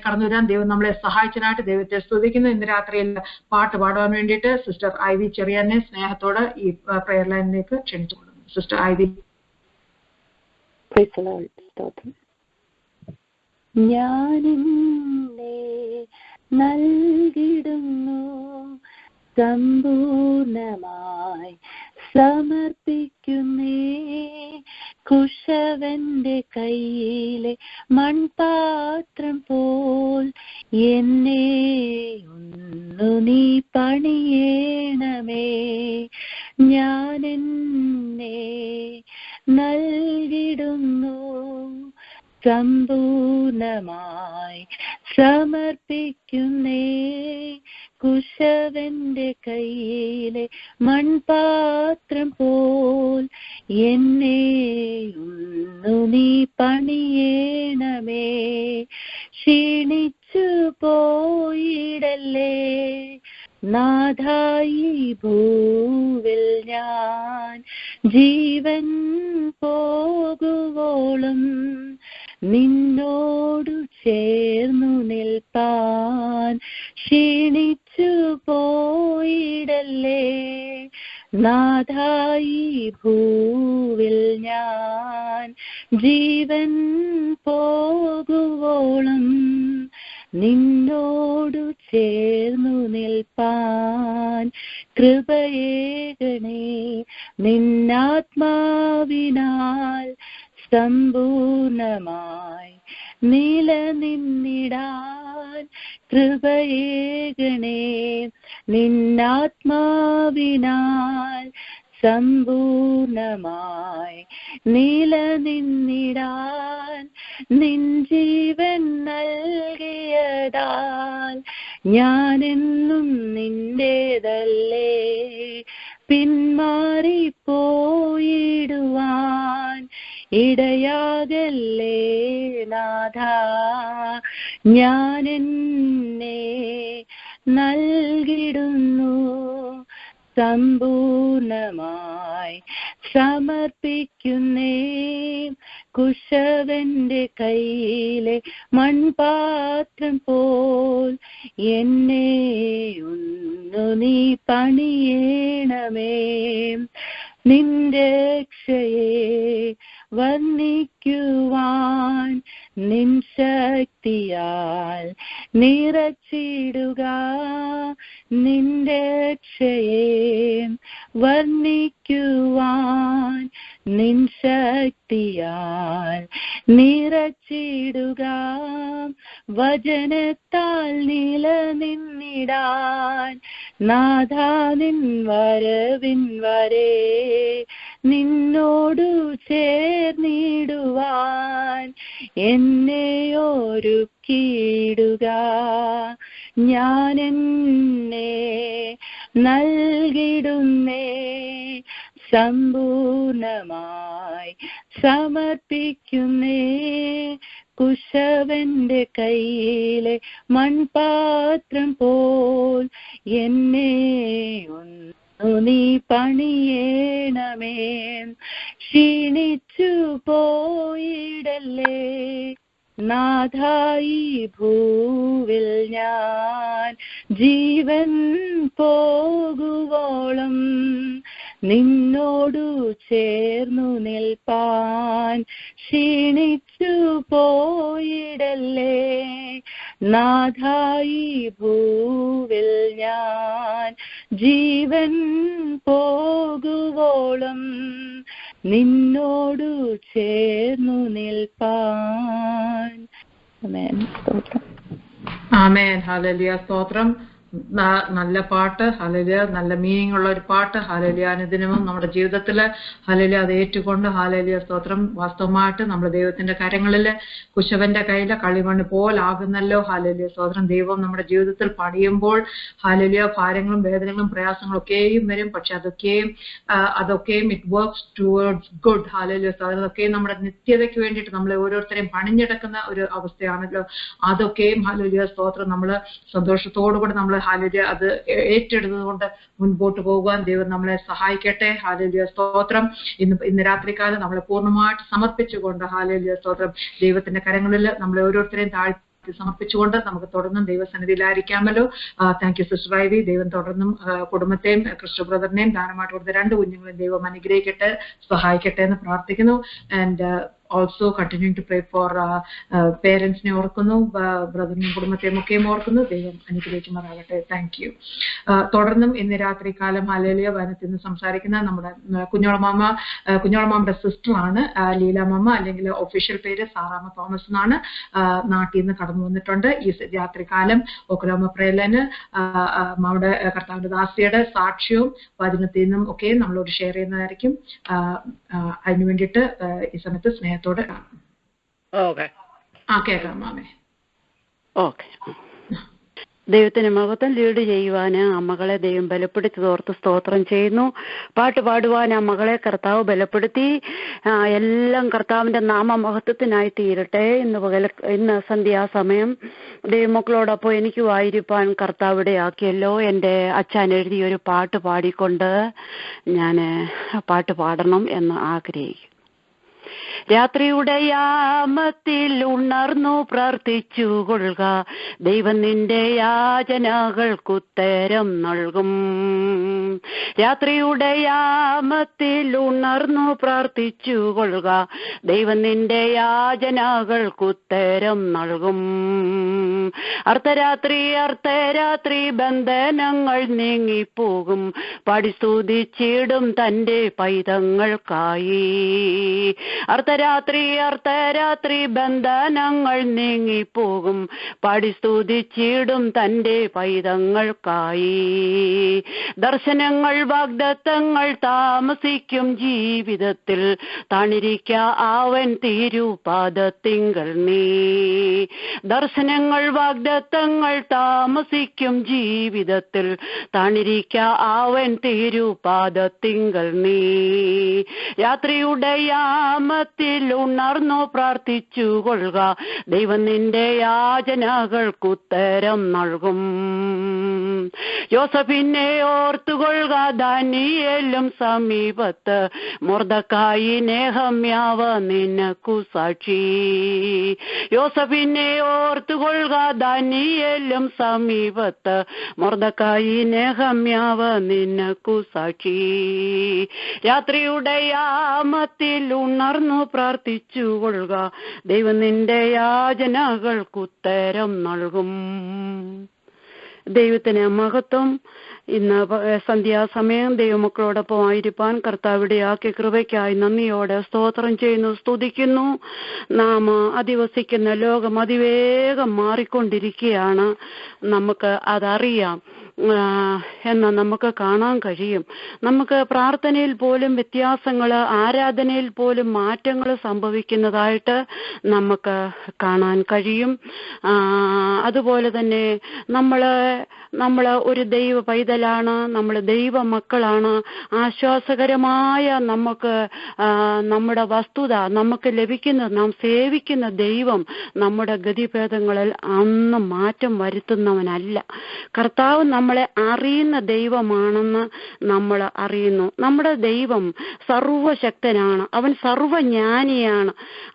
കടന്നു വരാൻ ദൈവം നമ്മളെ സഹായിച്ചതിനായിട്ട് ദൈവത്തെ സ്തുതിക്കുന്നു. ഇന്ന് രാത്രിയിൽ പാട്ട് പാടാൻ വേണ്ടിയിട്ട് സിസ്റ്റർ ഐവി ചെറിയാനെ സ്നേഹത്തോടെ ഈ പ്രയർ ലൈനിലേക്ക് ക്ഷണിച്ചുകൊള്ളുന്നു. Sister IV. ഞാനിന്നെ നൽകിടുന്നു സമ്പൂർണമായി സമർപ്പിക്കുന്നേ, കുശവന്റെ കയ്യിലെ മൺപാത്രം പോൽ എന്നെ ഒന്നു നീ പണിയേണമേ. ഞാനെന്നെ നൽകിടുന്നു സമ്പൂർണമായി സമർപ്പിക്കുന്നേ, കുശവന്റെ കയ്യിലെ മൺപാത്രം പോൽ എന്നെ ഒന്നു നീ പണിയേണമേ. ക്ഷീണിച്ചു പോയിടല്ലേ നാഥായി ഭൂവിൽ ഞാൻ, ജീവൻ പോകുവോളം നിന്നോടു ചേർന്നു നിൽപ്പാൻ. ക്ഷീണിച്ചു പോയിടല്ലേ നാഥായി ഭൂവിൽ ഞാൻ, ജീവൻ പോകുവോളം നിന്നോടു ചേർന്നു നിൽപ്പാൻ. കൃപയേകണേ നിന്നാത്മാവിനാൽ സമ്പൂർണമായി നിലനിന്നിടാൻ. കൃപയേകണേ നിന്നാത്മാവിനാൽ സമ്പൂർണമായി നിലനിന്നിടാൻ. നിൻ ജീവൻ നൽകിയതാൽ ഞാനെന്നും നിന്റേതല്ലേ, പിന്മാറിപ്പോയിടുവാൻ ഇടയാകല്ലേ നാഥാ. ഞാനെന്നെ നൽകിടുന്നു സമ്പൂർണമായി സമർപ്പിക്കുന്നേ, കുശവന്റെ കയ്യിലെ മൺപാത്രം പോൽ എന്നെ ഒന്നു നീ പണിയേണമേ. നിന്റെ രക്ഷയെ വർണ്ണിക്കുവാൻ നിൻ ശക്തിയാൽ നിറച്ചിടുക. നിന്റെ രക്ഷയെ വർണ്ണിക്കുവാൻ നിൻ ശക്തിയാൽ നിറച്ചിടുക. വചനത്താൽ നിലനിന്നിടാൻ നാഥാ നിൻ വരവിൻ വരെ നിന്നോടു ചേർന്നിടുവാൻ എന്നെ ഒരുക്കിയിടുക. ഞാനെന്നെ നൽകിടുന്നേ സമ്പൂർണമായി സമർപ്പിക്കുന്നേ, കുശവന്റെ കയ്യിലെ മൺപാത്രം പോൽ എന്നെ ഒന്നു നീ പണിയേണമേ. ക്ഷീണിച്ചു പോയിടല്ലേ നാഥായി ഭൂവിൽ ഞാൻ, ജീവൻ പോകുവോളം നിന്നോടു ചേർന്നു നിൽപ്പാൻ. ക്ഷീണിച്ചു പോയിടല്ലേ നാഥായി ഭൂവിൽ ഞാൻ, ജീവൻ പോകുവോളം നിന്നോടു ചേർന്നു നിൽപ്പാൻ. ആമേൻ. സ്തോത്രം. ആമേൻ. ഹല്ലേലൂയ. സ്തോത്രം. നല്ല പാട്ട്. ഹല്ലേലൂയ. നല്ല മീനിങ് ഉള്ള ഒരു പാട്ട്. ഹല്ലേലൂയ. അനുദിനവും നമ്മുടെ ജീവിതത്തിൽ ഹല്ലേലൂയ അത് ഏറ്റുകൊണ്ട് ഹല്ലേലൂയ സ്തോത്രം. വാസ്തവമായിട്ട് നമ്മുടെ ദൈവത്തിന്റെ കരങ്ങളിൽ കുശവന്റെ കയ്യിലെ കളിമണ്ണ് പോലാകുന്നല്ലോ. ഹല്ലേലൂയ സ്തോത്രം. ദൈവം നമ്മുടെ ജീവിതത്തിൽ പണിയുമ്പോൾ ഹല്ലേലൂയ ഭാരങ്ങളും വേദനകളും പ്രയാസങ്ങളും ഒക്കെയും വരും. പക്ഷെ അതൊക്കെയും it works towards good. Hallelujah സ്തോത്രം. അതൊക്കെയും നമ്മുടെ നിത്യതയ്ക്ക് വേണ്ടിയിട്ട് നമ്മളെ ഓരോരുത്തരെയും പണിഞ്ഞെടുക്കുന്ന ഒരു അവസ്ഥയാണല്ലോ. അതൊക്കെയും ഹല്ലേലൂയ സ്തോത്രം നമ്മൾ സന്തോഷത്തോടുകൂടി നമ്മൾ ഹല്ലേലൂയ അത് ഏറ്റെടുത്തുകൊണ്ട് മുൻപോട്ട് പോകുവാൻ ദൈവം നമ്മളെ സഹായിക്കട്ടെ. ഹല്ലേലൂയ സ്തോത്രം. ഇന്ന് രാത്രികാലം നമ്മളെ പൂർണ്ണമായിട്ട് സമർപ്പിച്ചുകൊണ്ട് ഹല്ലേലൂയ സ്തോത്രം ദൈവത്തിന്റെ കരങ്ങളിൽ നമ്മളെ ഓരോരുത്തരെയും സമർപ്പിച്ചുകൊണ്ട് നമുക്ക് തുടർന്നും ദൈവസന്നിധിയിലായിരിക്കാമല്ലോ. Thank you sister Ivy. ദൈവം തുടർന്നും കുടുംബത്തെയും ക്രിസ്റ്റോ ബ്രദറിനെയും ദാനമായിട്ട് കൊടുത്ത 2 കുഞ്ഞുങ്ങളെയും ദൈവം അനുഗ്രഹിക്കട്ടെ, സഹായിക്കട്ടെ എന്ന് പ്രാർത്ഥിക്കുന്നു. And also continuing to pray for parents-നെ ഓർക്കുന്നു, ബ്രദറിനെയും കുടുംബത്തെയും ഒക്കെയും ഓർക്കുന്നു. ദൈവം അനുഗ്രഹിക്കുമാറാകട്ടെ. Thank you. തുടർന്നും ഇന്ന് രാത്രി കാലം ഹല്ലേലൂയ വചനത്തിൽ നിന്ന് സംസാരിക്കുന്ന നമ്മുടെ കുഞ്ഞോളമാമയുടെ സിസ്റ്ററാണ് ലീലാമാമ, അല്ലെങ്കിൽ ഒഫീഷ്യൽ പേര് സാറാമ്മ തോമസ് എന്നാണ്. നാട്ടിൽ നിന്ന് കടന്നു വന്നിട്ടുണ്ട്. ഈ രാത്രികാലം ഒക്ലോമ പ്രേലന് നമ്മുടെ കർത്താവിന്റെ ദാസിയുടെ സാക്ഷ്യവും വചനത്തിൽ നിന്നും ഒക്കെ നമ്മളോട് ഷെയർ ചെയ്യുന്നതായിരിക്കും. അതിനു വേണ്ടിയിട്ട് ഈ സമയത്ത് സ്നേഹത്തോടെ കേൾക്കാം മാമേ. ഓക്കെ. ദൈവത്തിന് മഹത്വം. ലീഡ് ചെയ്യുവാൻ അമ്മകളെ ദൈവം ബലപ്പെടുത്തി ഓർത്ത് സ്തോത്രം ചെയ്യുന്നു. പാട്ട് പാടുവാൻ അമ്മകളെ കർത്താവ് ബലപ്പെടുത്തി. എല്ലാം കർത്താവിന്റെ നാമമഹത്വത്തിനായി തീരട്ടെ. ഇന്ന് സന്ധ്യാസമയം ദൈവമക്കളോടൊപ്പം എനിക്ക് വായിരിക്കാൻ കർത്താവിടെ ആക്കിയല്ലോ. എൻ്റെ അച്ഛൻ എഴുതിയൊരു പാട്ട് പാടിക്കൊണ്ട് ഞാൻ പാട്ട് പാടണം എന്ന് ആഗ്രഹിക്കും. രാത്രിയുടെ യാമത്തിൽ ഉണർന്നു പ്രാർത്ഥിച്ചു കൊള്ളുക, ദൈവം നിന്റെ യാചനകൾക്കുത്തരം നൽകും. രാത്രിയുടെ യാമത്തിൽ ഉണർന്നു പ്രാർത്ഥിച്ചു കൊള്ളുക, ദൈവം നിന്റെ യാചനകൾക്കുത്തരം നൽകും. അർദ്ധരാത്രി ബന്ധനങ്ങൾ നീങ്ങിപ്പോകും, പടിസ്തുതിച്ചിടും തന്റെ പൈതങ്ങൾക്കായി. അർദ്ധരാത്രി ബന്ധനങ്ങൾ നീങ്ങിപ്പോകും, പടിസ്തുതിച്ചിടും തന്റെ പൈതങ്ങൾക്കായി. ദർശനങ്ങൾ വാഗ്ദത്തങ്ങൾ താമസിക്കും ജീവിതത്തിൽ, തണിരിക്ക അവൻ തിരുപാദത്തിങ്കൽ നീ. ദർശനങ്ങൾ വാഗ്ദത്തങ്ങൾ താമസിക്കും ജീവിതത്തിൽ, തണിരിക്ക അവൻ തിരുപാദത്തിങ്കൽ നീ. രാത്രിയുടെ യാമത്തിൽ ഉണർന്നു പ്രാർത്ഥിച്ചു കൊള്ളുക, ദൈവം നിന്റെ യാചനകൾക്കുത്തരം നൽകും. യോസഫിനെ ഓർത്തുകൊള്ളുക, ദാനിയേലും സമീപത്ത്, മൊർദെഖായി നെഹമ്യാവ നിനക്കു സാക്ഷി. യോസഫിനെ ഓർത്തുകൊള്ളുക, ദാനിയേലും സമീപത്ത്, മൊർദെഖായി നെഹമ്യാവ നിനക്കു സാക്ഷി. രാത്രിയുടെ യാമത്തിൽ ഉണർന്നു പ്രാർത്ഥിച്ചു കൊള്ളുക, ദൈവം നിന്റെ യാചനകൾക്കുത്തരം നൽകും. ദൈവത്തിന് മഹത്വം. ഇന്ന് സന്ധ്യാസമയം ദൈവമക്കളോടൊപ്പം ആയിരിക്കാൻ കർത്താവിടെ ആക്കിയ കൃപയ്ക്കായി നന്ദിയോടെ സ്തോത്രം ചെയ്യുന്നു, സ്തുതിക്കുന്നു. നാം അധിവസിക്കുന്ന ലോകം അതിവേഗം മാറിക്കൊണ്ടിരിക്കുകയാണ്. നമുക്ക് അതറിയാം എന്ന് നമുക്ക് കാണാൻ കഴിയും. നമുക്ക് പ്രാർത്ഥനയിൽ പോലും വ്യത്യാസങ്ങൾ, ആരാധനയിൽ പോലും മാറ്റങ്ങൾ സംഭവിക്കുന്നതായിട്ട് നമുക്ക് കാണാൻ കഴിയും. അതുപോലെ തന്നെ നമ്മൾ ഒരു ദൈവ പൈതലാണ്, നമ്മൾ ദൈവ മക്കളാണ്. ആശ്വാസകരമായ നമുക്ക് നമ്മുടെ വസ്തുത നമുക്ക് ലഭിക്കുന്നത്, നാം സേവിക്കുന്ന ദൈവം നമ്മുടെ ഗതിഭേദങ്ങളിൽ അന്നും മാറ്റം വരുത്തുന്നവനല്ല. കർത്താവ് നമ്മളെ അറിയുന്ന ദൈവമാണെന്ന് നമ്മൾ അറിയുന്നു. നമ്മുടെ ദൈവം സർവശക്തനാണ്, അവൻ സർവജ്ഞാനിയാണ്,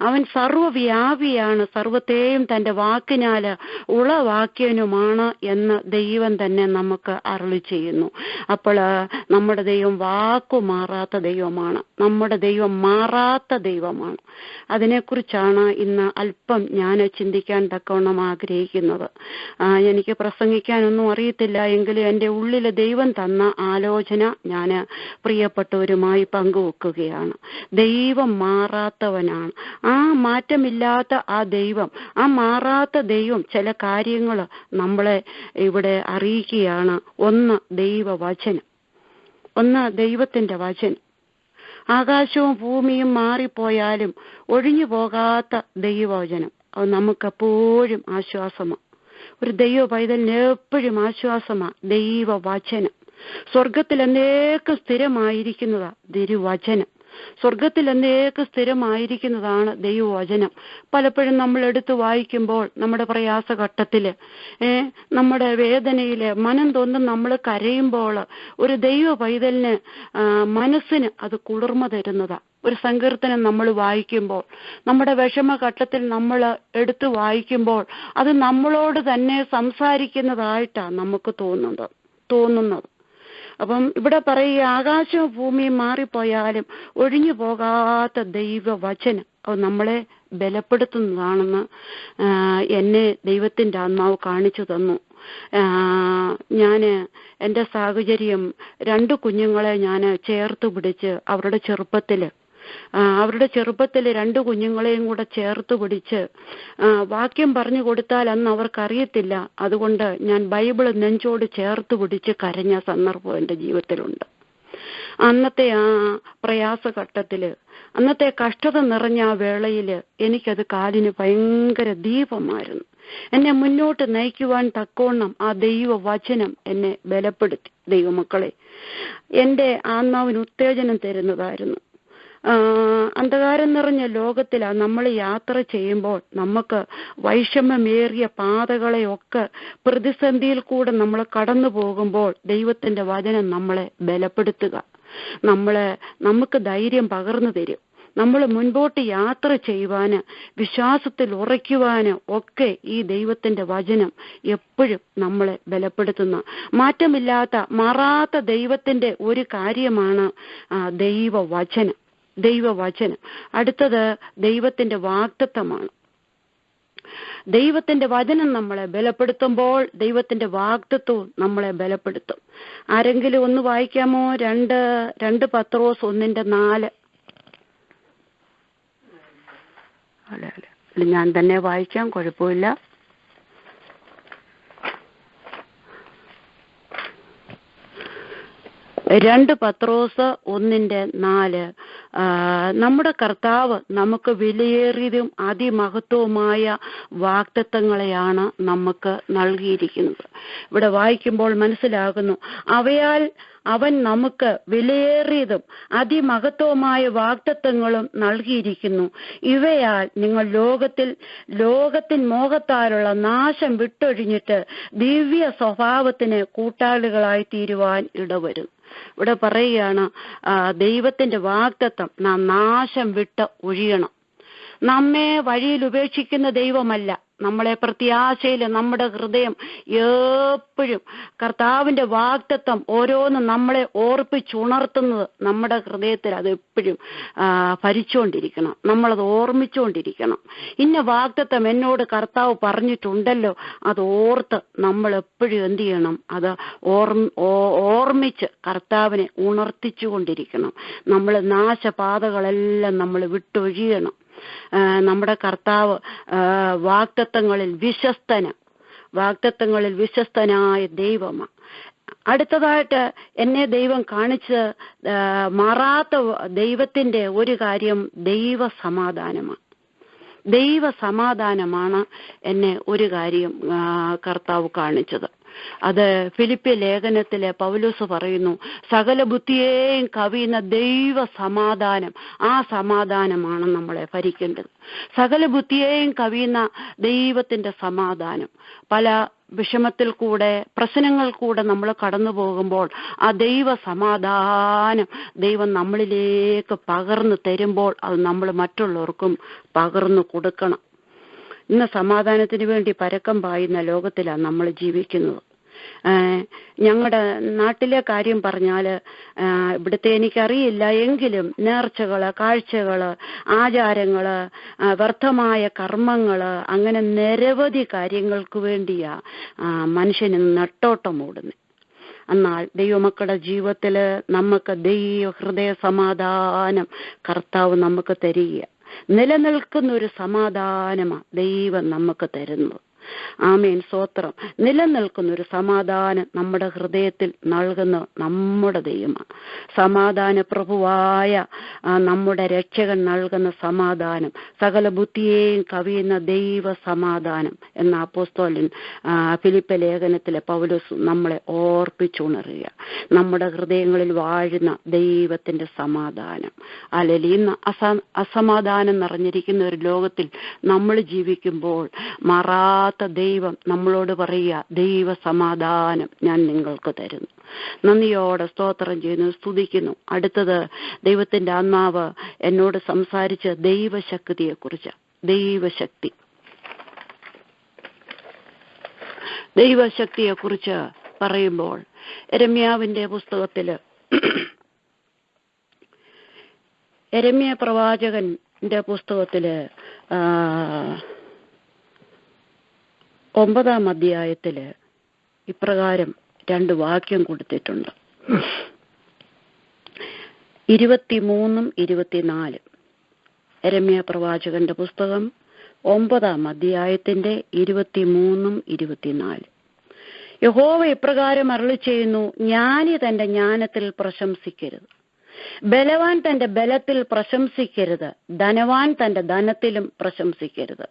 അവൻ സർവവ്യാപിയാണ്, സർവത്തെയും തൻ്റെ വാക്കിനാൽ ഉളവാക്കിയനുമാണ് എന്ന് ദൈവം തന്നെ നമുക്ക് അരുളി ചെയ്യുന്നു. അപ്പോൾ നമ്മുടെ ദൈവം വാക്കുമാറാത്ത ദൈവമാണ്, നമ്മുടെ ദൈവം മാറാത്ത ദൈവമാണ്. അതിനെക്കുറിച്ചാണ് ഇന്ന് അല്പം ഞാൻ ചിന്തിക്കാൻ തക്കവണ്ണം ആഗ്രഹിക്കുന്നത്. എനിക്ക് പ്രസംഗിക്കാനൊന്നും അറിയത്തില്ല, എങ്കിലും എൻ്റെ ഉള്ളിൽ ദൈവം തന്ന ആലോചന ഞാൻ പ്രിയപ്പെട്ടവരുമായി പങ്കുവെക്കുകയാണ്. ദൈവം മാറാത്തവനാണ്. ആ മാറ്റമില്ലാത്ത ആ ദൈവം, ആ മാറാത്ത ദൈവം ചില കാര്യങ്ങൾ നമ്മളെ ഇവിടെ അറിയിക്കുകയാണ്. ഒന്ന് ദൈവവചനം, ഒന്ന് ദൈവത്തിൻ്റെ വചനം. ആകാശവും ഭൂമിയും മാറിപ്പോയാലും ഒഴിഞ്ഞു പോകാത്ത ദൈവവചനം അത് നമുക്കെപ്പോഴും ആശ്വാസമാണ്. ഒരു ദൈവ പൈതലിന് എപ്പോഴും ആശ്വാസമാണ് ദൈവവചനം. സ്വർഗത്തിൽ എന്നേക്കും സ്ഥിരമായിരിക്കുന്നതാ തിരുവചനം. സ്വർഗത്തിൽ എന്നേക്ക് സ്ഥിരമായിരിക്കുന്നതാണ് ദൈവവചനം. പലപ്പോഴും നമ്മൾ എടുത്ത് വായിക്കുമ്പോൾ നമ്മുടെ പ്രയാസഘട്ടത്തില് നമ്മുടെ വേദനയില് മനം തോന്നും നമ്മൾ കരയുമ്പോൾ ഒരു ദൈവ പൈതലിന് മനസ്സിന് അത് കുളിർമ തരുന്നതാ. ഒരു സങ്കീർത്തനം നമ്മൾ വായിക്കുമ്പോൾ, നമ്മുടെ വിഷമഘട്ടത്തിൽ നമ്മൾ എടുത്തു വായിക്കുമ്പോൾ അത് നമ്മളോട് തന്നെ സംസാരിക്കുന്നതായിട്ടാണ് നമുക്ക് തോന്നുന്നത്. അപ്പം ഇവിടെ പറയുക, ആകാശവും ഭൂമിയും മാറിപ്പോയാലും ഒഴിഞ്ഞു പോകാത്ത ദൈവവചനം അത് നമ്മളെ ബലപ്പെടുത്തുന്നതാണെന്ന് എന്നെ ദൈവത്തിൻ്റെ ആത്മാവ് കാണിച്ചു തന്നു. ഞാൻ എൻ്റെ സാഹചര്യം 2 കുഞ്ഞുങ്ങളെ ഞാൻ ചേർത്ത് പിടിച്ച് അവരുടെ ചെറുപ്പത്തിൽ 2 കുഞ്ഞുങ്ങളെയും കൂടെ ചേർത്ത് പിടിച്ച് വാക്യം പറഞ്ഞു കൊടുത്താൽ അന്ന് അവർക്കറിയത്തില്ല. അതുകൊണ്ട് ഞാൻ ബൈബിൾ നെഞ്ചോട് ചേർത്ത് പിടിച്ച് കരഞ്ഞ സന്ദർഭം എൻ്റെ ജീവിതത്തിലുണ്ട്. അന്നത്തെ ആ പ്രയാസഘട്ടത്തില്, അന്നത്തെ കഷ്ടത നിറഞ്ഞ ആ വേളയില് എനിക്കത് കാലിന് ഭയങ്കര ദീപമായിരുന്നു. എന്നെ മുന്നോട്ട് നയിക്കുവാൻ തക്കോണം ആ ദൈവവചനം എന്നെ ബലപ്പെടുത്തി. ദൈവമക്കളെ, എൻ്റെ ആത്മാവിന് ഉത്തേജനം തരുന്നതായിരുന്നു. അന്ധകാരം നിറഞ്ഞ ലോകത്തിലാണ് നമ്മൾ യാത്ര ചെയ്യുമ്പോൾ നമുക്ക് വൈഷമ്യമേറിയ പാതകളെയൊക്കെ പ്രതിസന്ധിയിൽ കൂടെ നമ്മൾ കടന്നു പോകുമ്പോൾ ദൈവത്തിന്റെ വചനം നമ്മളെ ബലപ്പെടുത്തുക, നമുക്ക് ധൈര്യം പകർന്നു തരും. നമ്മൾ മുൻപോട്ട് യാത്ര ചെയ്യുവാന്, വിശ്വാസത്തിൽ ഉറയ്ക്കുവാന് ഒക്കെ ഈ ദൈവത്തിന്റെ വചനം എപ്പോഴും നമ്മളെ ബലപ്പെടുത്തുന്ന, മാറാത്ത ദൈവത്തിന്റെ ഒരു കാര്യമാണ് ദൈവവചനം. അടുത്തത് ദൈവത്തിന്റെ വാഗ്ദത്തമാണ്. ദൈവത്തിന്റെ വചനം നമ്മളെ ബലപ്പെടുത്തുമ്പോൾ ദൈവത്തിന്റെ വാഗ്ദത്തവും നമ്മളെ ബലപ്പെടുത്തും. ആരെങ്കിലും ഒന്ന് വായിക്കാമോ? 2 പത്രോസ് 1:4. അല്ല, ഞാൻ തന്നെ വായിക്കാം, കുഴപ്പമില്ല. 2 പത്രോസ് 1:4. നമ്മുടെ കർത്താവ് നമുക്ക് വിലയേറിയതും അതിമഹത്വവുമായ വാഗ്ദത്തങ്ങളെയാണ് നമുക്ക് നൽകിയിരിക്കുന്നത്. ഇവിടെ വായിക്കുമ്പോൾ മനസ്സിലാകുന്നു, അവയാൽ അവൻ നമുക്ക് വിലയേറിയതും അതിമഹത്വമായ വാഗ്ദത്തങ്ങളും നൽകിയിരിക്കുന്നു. ഇവയാൽ നിങ്ങൾ ലോകത്തിൻ മോഹത്താലുള്ള നാശം വിട്ടൊഴിഞ്ഞിട്ട് ദിവ്യ സ്വഭാവത്തിന് കൂട്ടാളികളായി തീരുവാൻ ഇടവരും. ഇവിടെ പറയുകയാണ്, ദൈവത്തിന്റെ വാഗ്ദത്തം നാം നാശം വിട്ട് ഒഴിയണം. നമ്മെ വഴിയിൽ ഉപേക്ഷിക്കുന്ന ദൈവമല്ല. നമ്മളെ പ്രത്യാശയിൽ നമ്മുടെ ഹൃദയം എപ്പോഴും കർത്താവിന്റെ വാഗ്ദത്തം ഓരോന്നും നമ്മളെ ഓർപ്പിച്ചുണർത്തുന്നത് നമ്മുടെ ഹൃദയത്തിൽ അത് എപ്പോഴും ഭരിച്ചുകൊണ്ടിരിക്കണം. നമ്മളത് ഓർമ്മിച്ചുകൊണ്ടിരിക്കണം. ഇന്ന വാഗ്ദത്തം എന്നോട് കർത്താവ് പറഞ്ഞിട്ടുണ്ടല്ലോ, അത് ഓർത്ത് നമ്മൾ എപ്പോഴും എന്ത് ചെയ്യണം? അത് ഓർമ്മിച്ച് കർത്താവിനെ ഉണർത്തിച്ചുകൊണ്ടിരിക്കണം. നമ്മൾ നാശപാതകളെല്ലാം നമ്മൾ വിട്ടൊഴിയണം. നമ്മുടെ കർത്താവ് വാഗ്ദത്തങ്ങളിൽ വിശ്വസ്തനായ ദൈവമാണ്. അടുത്തതായിട്ട് എന്നെ ദൈവം കാണിച്ച് മാറാത്ത ദൈവത്തിന്റെ ഒരു കാര്യം ദൈവസമാധാനമാണ് എന്നെ ഒരു കാര്യം കർത്താവ് കാണിച്ചത്. അത് ഫിലിപ്പിയ ലേഖനത്തിലെ പൗലോസ് പറയുന്നു, സകല ബുദ്ധിയെയും കവിയുന്ന ദൈവ സമാധാനം, ആ സമാധാനമാണ് നമ്മളെ ഭരിക്കേണ്ടത്. സകല ബുദ്ധിയെയും കവിയുന്ന ദൈവത്തിന്റെ സമാധാനം. പല വിഷമത്തിൽ കൂടെ, പ്രശ്നങ്ങൾ കൂടെ നമ്മൾ കടന്നു പോകുമ്പോൾ ആ ദൈവ സമാധാനം ദൈവം നമ്മളിലേക്ക് പകർന്നു തരുമ്പോൾ അത് നമ്മൾ മറ്റുള്ളവർക്കും പകർന്നു കൊടുക്കണം. ഇന്ന് സമാധാനത്തിന് വേണ്ടി പരക്കം പായുന്ന ലോകത്തിലാണ് നമ്മൾ ജീവിക്കുന്നത്. ഞങ്ങളുടെ നാട്ടിലെ കാര്യം പറഞ്ഞാൽ ഇവിടുത്തെ എനിക്കറിയില്ല, എങ്കിലും നേർച്ചകള്, കാഴ്ചകള്, ആചാരങ്ങള്, വ്യർത്ഥമായ കർമ്മങ്ങള്, അങ്ങനെ നിരവധി കാര്യങ്ങൾക്ക് വേണ്ടിയാ മനുഷ്യന് നെട്ടോട്ടം ഓടുന്നത്. എന്നാൽ ദൈവമക്കളുടെ ജീവിതത്തിൽ നമുക്ക് ഹൃദയ സമാധാനം കർത്താവ് നമുക്ക് തരിക. നിലനിൽക്കുന്ന ഒരു സമാധാനമാണ് ദൈവം നമുക്ക് തരുന്നത്. ആമേൻ, സ്തോത്രം. നിലനിൽക്കുന്ന ഒരു സമാധാനം നമ്മുടെ ഹൃദയത്തിൽ നൽകുന്ന നമ്മുടെ ദൈവമാണ്. സമാധാന പ്രഭുവായ നമ്മുടെ രക്ഷകൻ നൽകുന്ന സമാധാനം, സകല ബുദ്ധിയെയും കവിയുന്ന ദൈവ സമാധാനം എന്ന അപ്പോസ്തലൻ ഫിലിപ്പ ലേഖനത്തിലെ പൗലോസ് നമ്മളെ ഓർപ്പിച്ചുണരുക. നമ്മുടെ ഹൃദയങ്ങളിൽ വാഴുന്ന ദൈവത്തിന്റെ സമാധാനം. അല്ലെങ്കിൽ ഇന്ന് അസമാധാനം നിറഞ്ഞിരിക്കുന്ന ഒരു ലോകത്തിൽ നമ്മൾ ജീവിക്കുമ്പോൾ മാറാത്ത ദൈവം നമ്മളോട് പറയുക, ദൈവ സമാധാനം ഞാൻ നിങ്ങൾക്ക് തരുന്നു. നന്ദിയോടെ സ്തോത്രം ചെയ്യുന്നു, സ്തുതിക്കുന്നു. അടുത്തത് ദൈവത്തിന്റെ ആത്മാവ് എന്നോട് സംസാരിച്ച ദൈവശക്തിയെക്കുറിച്ച്. ദൈവശക്തിയെക്കുറിച്ച് പറയുമ്പോൾ യെരമ്യാവിന്റെ പുസ്തകത്തില് യെരമ്യ പ്രവാചകന്റെ പുസ്തകത്തില് 9-ാം അധ്യായത്തില് ഇപ്രകാരം 2 വാക്യം കൊടുത്തിട്ടുണ്ട്. 23 24. യെരമ്യ പ്രവാചകന്റെ പുസ്തകം 9-ാം അധ്യായത്തിന്റെ 23 24. യഹോവ ഇപ്രകാരം അരുളിച്ചെയ്യുന്നു, ജ്ഞാനി തന്റെ ജ്ഞാനത്തിൽ പ്രശംസിക്കരുത്, ബലവാൻ തന്റെ ബലത്തിൽ പ്രശംസിക്കരുത്, ധനവാൻ തന്റെ ധനത്തിലും പ്രശംസിക്കരുത്.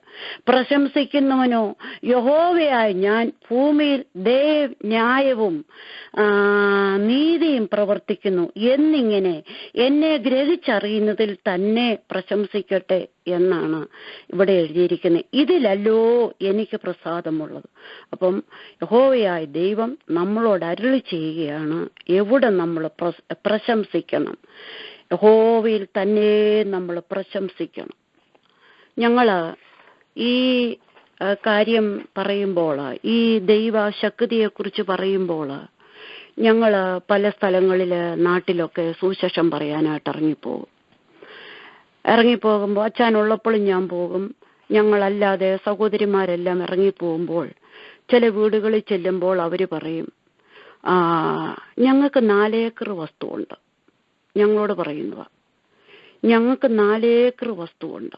പ്രശംസിക്കുന്നവനോ യഹോവയായ ഞാൻ ഭൂമിയിൽ ന്യായവും നീതിയും പ്രവർത്തിക്കുന്നു എന്നിങ്ങനെ എന്നെ ഗ്രഹിച്ചറിയുന്നതിൽ തന്നെ പ്രശംസിക്കട്ടെ എന്നാണ് ഇവിടെ എഴുതിയിരിക്കുന്നത്. ഇതിലല്ലോ എനിക്ക് പ്രസാദമുള്ളത്. അപ്പം യഹോവയായ ദൈവം നമ്മളോട് അരുളി ചെയ്യുകയാണ്, എവിടെ നമ്മൾ പ്രശംസിക്കണം. യഹോവയിൽ തന്നെ നമ്മൾ പ്രശംസിക്കണം. ഞങ്ങള് ഈ കാര്യം പറയുമ്പോൾ, ഈ ദൈവശക്തിയെക്കുറിച്ച് പറയുമ്പോൾ, ഞങ്ങള് പല സ്ഥലങ്ങളില് നാട്ടിലൊക്കെ സുവിശേഷം പറയാനായിട്ട് ഇറങ്ങിപ്പോകുമ്പോൾ അച്ഛനുള്ളപ്പോഴും ഞാൻ പോകും. ഞങ്ങളല്ലാതെ സഹോദരിമാരെല്ലാം ഇറങ്ങിപ്പോകുമ്പോൾ ചില വീടുകളിൽ ചെല്ലുമ്പോൾ അവര് പറയും, ഞങ്ങൾക്ക് 4 ഏക്കർ വസ്തുവുണ്ട്. ഞങ്ങളോട് പറയുന്നതാ, ഞങ്ങൾക്ക് 4 ഏക്കർ വസ്തുവുണ്ട്.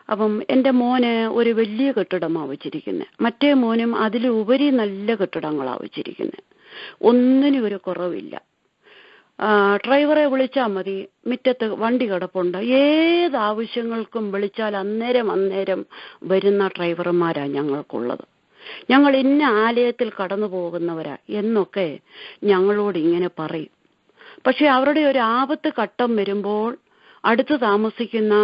അപ്പം എൻ്റെ മോന് ഒരു വലിയ കെട്ടിടമാണ് വെച്ചിരിക്കുന്നത്, മറ്റേ മോനും അതിലുപരി നല്ല കെട്ടിടങ്ങളാണ് വെച്ചിരിക്കുന്നത്. ഒന്നിനും ഒരു കുറവില്ല. ഡ്രൈവറെ വിളിച്ചാൽ മതി, മുറ്റത്ത് വണ്ടി കിടപ്പുണ്ട്, ഏത് ആവശ്യങ്ങൾക്കും വിളിച്ചാൽ അന്നേരം വരുന്ന ഡ്രൈവർമാരാണ് ഞങ്ങൾക്കുള്ളത്. ഞങ്ങൾ ഇന്ന ആലയത്തിൽ കടന്നു പോകുന്നവരാ എന്നൊക്കെ ഞങ്ങളോട് ഇങ്ങനെ പറയും. പക്ഷെ അവരുടെ ഒരു ആപത്ത് ഘട്ടം വരുമ്പോൾ അടുത്ത് താമസിക്കുന്ന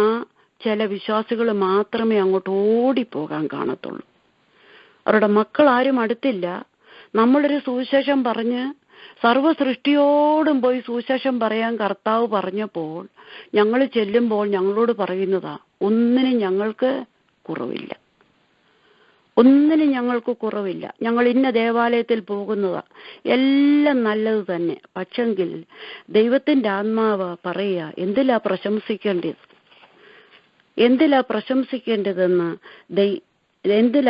ചില വിശ്വാസികൾ മാത്രമേ അങ്ങോട്ട് ഓടിപ്പോകാൻ കാണത്തുള്ളൂ. അവരുടെ മക്കൾ ആരും അടുത്തില്ല. നമ്മളൊരു സുവിശേഷം പറഞ്ഞ് സർവ്വസൃഷ്ടിയോടും പോയി സുവിശേഷം പറയാൻ കർത്താവ് പറഞ്ഞപ്പോൾ ഞങ്ങൾ ചെല്ലുമ്പോൾ ഞങ്ങളോട് പറയുന്നതാ, ഒന്നിനും ഞങ്ങൾക്ക് കുറവില്ല, ഞങ്ങൾ ഇന്ന ദേവാലയത്തിൽ പോകുന്നതാ, എല്ലാം നല്ലത് തന്നെ. പക്ഷെങ്കിൽ ദൈവത്തിന്റെ ആത്മാവ് പറയുക, എന്തിലാ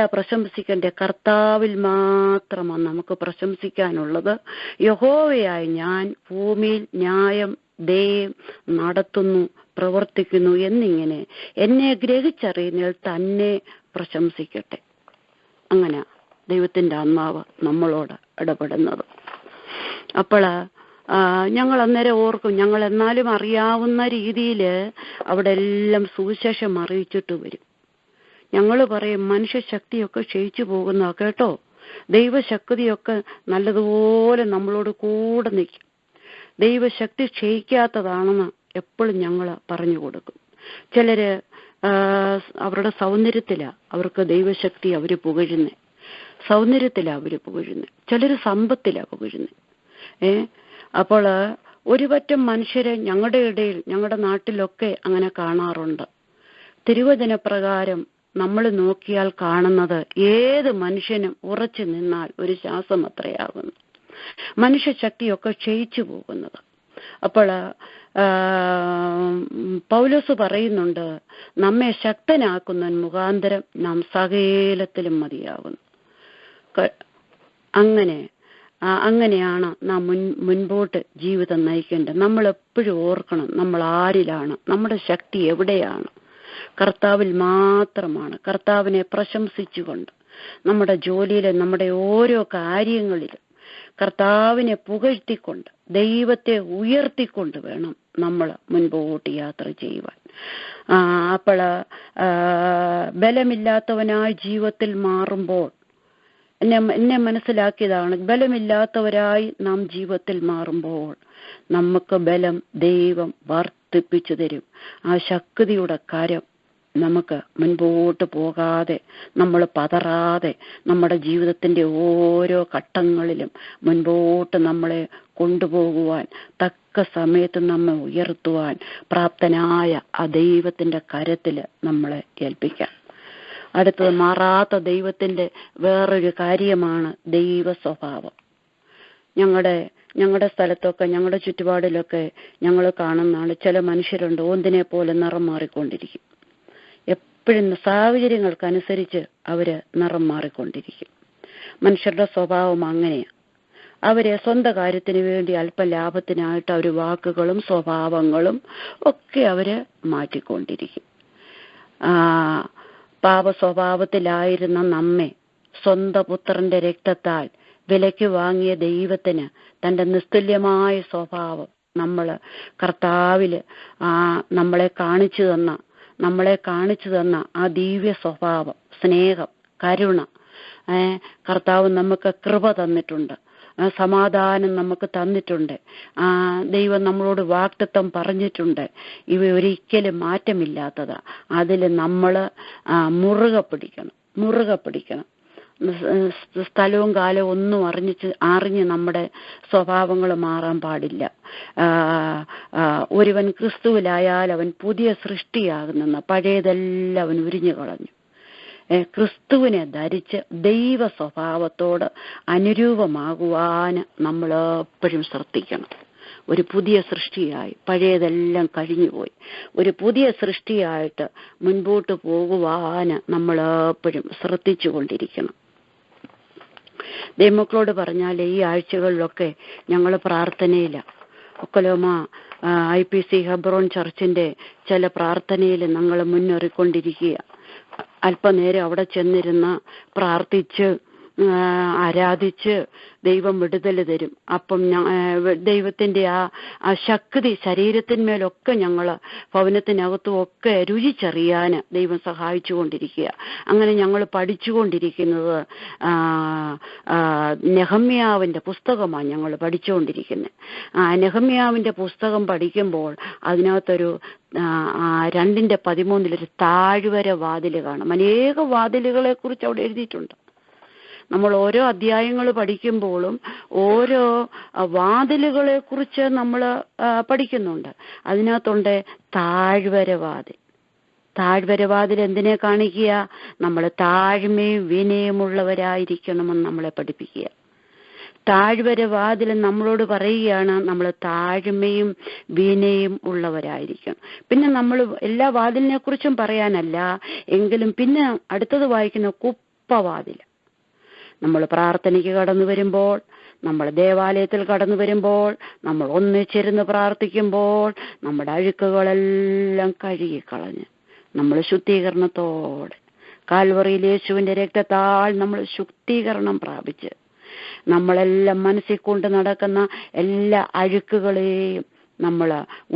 പ്രശംസിക്കേണ്ടത് കർത്താവിൽ മാത്രമാണ് നമുക്ക് പ്രശംസിക്കാനുള്ളത്. യഹോവയായ ഞാൻ ഭൂമിയിൽ ന്യായം നടത്തുന്നു, പ്രവർത്തിക്കുന്നു എന്നിങ്ങനെ എന്നെ ഗ്രഹിച്ചറിയുന്നതിൽ തന്നെ പ്രശംസിക്കട്ടെ. അങ്ങനെ ദൈവത്തിന്റെ ആത്മാവ് നമ്മളോട് ഇടപെടുന്നത്. അപ്പോൾ ഞങ്ങൾ അന്നേരം ഓർക്കും, ഞങ്ങൾ എന്നാലും അറിയാവുന്ന രീതിയിൽ അവിടെ എല്ലാം സുവിശേഷം അറിയിച്ചിട്ട് വരും. ഞങ്ങൾ പറയും, മനുഷ്യശക്തിയൊക്കെ ക്ഷയിച്ചു പോകുന്ന കേട്ടോ, ദൈവശക്തിയൊക്കെ നല്ലതുപോലെ നമ്മളോട് കൂടെ നിൽക്കും. ദൈവശക്തി ക്ഷയിക്കാത്തതാണെന്ന് എപ്പോഴും ഞങ്ങൾ പറഞ്ഞു കൊടുക്കും. ചിലര് അവരുടെ സൗന്ദര്യത്തിലാണ് അവർക്ക് ദൈവശക്തി അവർ പുകഴുന്നത്, ചിലര് സമ്പത്തിലാണ് പുകഴുന്നത്. അപ്പോൾ ഒരു പറ്റം മനുഷ്യരെ ഞങ്ങളുടെ ഇടയിൽ, ഞങ്ങളുടെ നാട്ടിലൊക്കെ അങ്ങനെ കാണാറുണ്ട്. തിരുവചന പ്രകാരം നമ്മൾ നോക്കിയാൽ കാണുന്നത്, ഏത് മനുഷ്യനും ഉറച്ചു നിന്നാൽ ഒരു ശ്വാസം അത്രയാകുന്നു, മനുഷ്യശക്തിയൊക്കെ ക്ഷയിച്ചു പോകുന്നത്. അപ്പോൾ പൗലോസ് പറയുന്നുണ്ട്, നമ്മെ ശക്തനാക്കുന്നവൻ മുഖാന്തരം നാം സകലത്തിലും മതിയാകുന്നു. അങ്ങനെയാണ് നാം മുൻപോട്ട് ജീവിതം നയിക്കേണ്ടത്. നമ്മൾ എപ്പോഴും ഓർക്കണം, നമ്മൾ ആരിലാണ്, നമ്മുടെ ശക്തി എവിടെയാണ്. കർത്താവിൽ മാത്രമാണ്. കർത്താവിനെ പ്രശംസിച്ചുകൊണ്ട്, നമ്മുടെ ജോലിയിലും നമ്മുടെ ഓരോ കാര്യങ്ങളിലും കർത്താവിനെ പുകഴ്ത്തിക്കൊണ്ട് ദൈവത്തെ ഉയർത്തിക്കൊണ്ട് വേണം നമ്മൾ മുൻപോട്ട് യാത്ര ചെയ്യുവാൻ. അപ്പോൾ ബലമില്ലാത്തവനായ ജീവിതത്തിൽ മാറുമ്പോൾ എന്നെ മനസ്സിലാക്കിയതാണ്, ബലമില്ലാത്തവരായി നാം ജീവിതത്തിൽ മാറുമ്പോൾ നമുക്ക് ബലം ദൈവം വർദ്ധിപ്പിച്ചു തരും. ആ ശക്തിയുടെ കരം നമുക്ക് മുൻപോട്ട് പോകാതെ, നമ്മൾ പതറാതെ, നമ്മുടെ ജീവിതത്തിൻ്റെ ഓരോ ഘട്ടങ്ങളിലും മുൻപോട്ട് നമ്മളെ കൊണ്ടുപോകുവാൻ, തക്ക സമയത്ത് നമ്മെ ഉയർത്തുവാൻ പ്രാപ്തനായ ആ ദൈവത്തിൻ്റെ കരത്തിൽ നമ്മളെ ഏൽപ്പിക്കാം. അടുത്തത്, മാറാത്ത ദൈവത്തിൻ്റെ വേറൊരു കാര്യമാണ് ദൈവ സ്വഭാവം. ഞങ്ങളുടെ സ്ഥലത്തൊക്കെ, ഞങ്ങളുടെ ചുറ്റുപാടിലൊക്കെ ഞങ്ങൾ കാണുന്നതാണ്, ചില മനുഷ്യരുണ്ട് ഓന്തിനെ പോലെ നിറം മാറിക്കൊണ്ടിരിക്കും. എപ്പോഴും സാഹചര്യങ്ങൾക്കനുസരിച്ച് അവര് നിറം മാറിക്കൊണ്ടിരിക്കും. മനുഷ്യരുടെ സ്വഭാവം അങ്ങനെയാണ്. അവരെ സ്വന്തം കാര്യത്തിന് വേണ്ടി അല്പ ലാഭത്തിനായിട്ട് അവർ വാക്കുകളും സ്വഭാവങ്ങളും ഒക്കെ അവര് മാറ്റിക്കൊണ്ടിരിക്കും. പാപ സ്വഭാവത്തിലായിരുന്ന നമ്മെ സ്വന്തം പുത്രന്റെ രക്തത്താൽ വിലയ്ക്ക് വാങ്ങിയ ദൈവത്തിന് തൻ്റെ നിസ്തുല്യമായ സ്വഭാവം കർത്താവില് നമ്മളെ കാണിച്ചു തന്ന ആ ദിവ്യ സ്വഭാവം, സ്നേഹം, കരുണ, കർത്താവ് നമുക്ക് കൃപ തന്നിട്ടുണ്ട്, സമാധാനം നമുക്ക് തന്നിട്ടുണ്ട്. ദൈവം നമ്മളോട് വാഗ്ദത്തം പറഞ്ഞിട്ടുണ്ട്. ഇവ ഒരിക്കലും മാറ്റമില്ലാത്തതാ. അതിൽ നമ്മൾ മുറുകെ പിടിക്കണം. സ്ഥലവും കാലവും ഒന്നും അറിഞ്ഞ് നമ്മുടെ സ്വഭാവങ്ങൾ മാറാൻ പാടില്ല. ഒരുവൻ ക്രിസ്തുവിലായാൽ അവൻ പുതിയ സൃഷ്ടിയാകുന്നെന്ന്, പഴയതെല്ലാം അവൻ ഉരിഞ്ഞു കളഞ്ഞു. ക്രിസ്തുവിനെ ധരിച്ച് ദൈവ സ്വഭാവത്തോട് അനുരൂപമാകുവാൻ നമ്മൾ എപ്പോഴും ശ്രദ്ധിക്കണം. ഒരു പുതിയ സൃഷ്ടിയായി, പഴയതെല്ലാം കഴിഞ്ഞുപോയി, ഒരു പുതിയ സൃഷ്ടിയായിട്ട് മുൻപോട്ട് പോകുവാൻ നമ്മൾ എപ്പോഴും ശ്രദ്ധിച്ചു കൊണ്ടിരിക്കണം. ദൈവമക്കളോട് പറഞ്ഞാൽ ഈ ആഴ്ചകളിലൊക്കെ ഞങ്ങൾ പ്രാർത്ഥനയില്ല. ഒക്കലോമ IPC ഹെബ്രോൻ ചർച്ചിന്റെ ചില പ്രാർത്ഥനയിൽ ഞങ്ങൾ മുന്നേറിക്കൊണ്ടിരിക്കുക. അല്പനേരം അവിടെ ചെന്നിരുന്ന് പ്രാർത്ഥിച്ച് ആരാധിച്ച് ദൈവം വിടുതൽ തരും. അപ്പം ദൈവത്തിൻ്റെ ആ ശക്തി ശരീരത്തിന്മേലൊക്കെ ഞങ്ങൾ ഭവനത്തിനകത്തും ഒക്കെ രുചിച്ചറിയാൻ ദൈവം സഹായിച്ചു കൊണ്ടിരിക്കുക. അങ്ങനെ ഞങ്ങൾ പഠിച്ചുകൊണ്ടിരിക്കുന്നത് നെഹമ്യാവിൻ്റെ പുസ്തകമാണ് ഞങ്ങൾ പഠിച്ചുകൊണ്ടിരിക്കുന്നത്. നെഹമ്യാവിൻ്റെ പുസ്തകം പഠിക്കുമ്പോൾ അതിനകത്തൊരു 2:13 താഴ്വര വാതിൽ കാണും. അനേക വാതിലുകളെ കുറിച്ച് അവിടെ എഴുതിയിട്ടുണ്ട്. നമ്മൾ ഓരോ അധ്യായങ്ങൾ പഠിക്കുമ്പോഴും ഓരോ വാതിലുകളെ കുറിച്ച് നമ്മൾ പഠിക്കുന്നുണ്ട്. അതിനകത്തുണ്ട് താഴ്വരവാതിൽ എന്തിനെ കാണിക്കുക? നമ്മൾ താഴ്മയും വിനയമുള്ളവരായിരിക്കണമെന്ന് നമ്മളെ പഠിപ്പിക്കുക. താഴ്വരവാതിൽ നമ്മളോട് പറയുകയാണ് നമ്മൾ താഴ്മയും വിനയം ഉള്ളവരായിരിക്കണം. പിന്നെ നമ്മൾ എല്ലാ വാതിലിനെ കുറിച്ചും പറയാനല്ല എങ്കിലും പിന്നെ അടുത്തത് വായിക്കുന്ന കുപ്പവാതിൽ. നമ്മൾ പ്രാർത്ഥനയ്ക്ക് കടന്നു വരുമ്പോൾ, നമ്മൾ ദേവാലയത്തിൽ കടന്നു വരുമ്പോൾ, നമ്മൾ ഒന്നിച്ചിരുന്ന് പ്രാർത്ഥിക്കുമ്പോൾ നമ്മുടെ അഴുക്കുകളെല്ലാം കഴുകിക്കളഞ്ഞ് നമ്മൾ ശുദ്ധീകരണത്തോടെ കാൽവറിയിൽ യേശുവിൻ്റെ രക്തത്താൽ നമ്മൾ ശുദ്ധീകരണം പ്രാപിച്ച് നമ്മളെല്ലാം മനസ്സിൽ കൊണ്ട് നടക്കുന്ന എല്ലാ അഴുക്കുകളെയും നമ്മൾ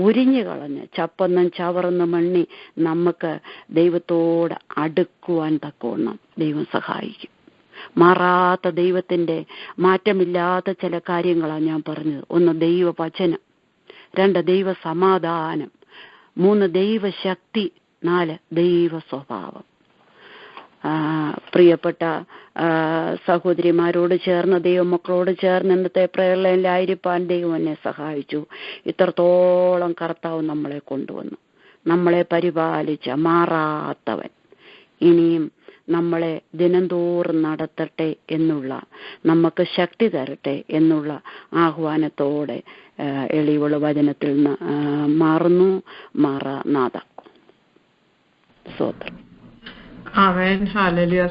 ഉരിഞ്ഞു കളഞ്ഞ് ചപ്പന്നും ചവറന്നും മണ്ണി നമുക്ക് ദൈവത്തോട് അടുക്കുവാൻ തക്കവണ്ണം ദൈവം സഹായിക്കും. മാറാത്ത ദൈവത്തിൻ്റെ മാറ്റമില്ലാത്ത ചില കാര്യങ്ങളാണ് ഞാൻ പറഞ്ഞത്. 1 ദൈവവചനം, 2 ദൈവ സമാധാനം, 3 ദൈവശക്തി, 4 ദൈവ സ്വഭാവം. പ്രിയപ്പെട്ട സഹോദരിമാരോട് ചേർന്ന് ദൈവമക്കളോട് ചേർന്ന് ഇന്നത്തെ പ്രേരണയിലായിരിക്കാൻ ദൈവം എന്നെ സഹായിച്ചു. ഇത്രത്തോളം കർത്താവ് നമ്മളെ കൊണ്ടുവന്നു, നമ്മളെ പരിപാലിച്ച മാറാത്തവൻ ഇനിയും നമ്മളെ ദിനംതോറും നടത്തട്ടെ എന്നുള്ള, നമുക്ക് ശക്തി തരട്ടെ എന്നുള്ള ആഹ്വാനത്തോടെ എളിവുള്ള വചനത്തിൽ നിന്ന് മാറുന്നു. മാറാനാഥ. സ്തോത്രം. ആമേൻ. ഹല്ലേലൂയ.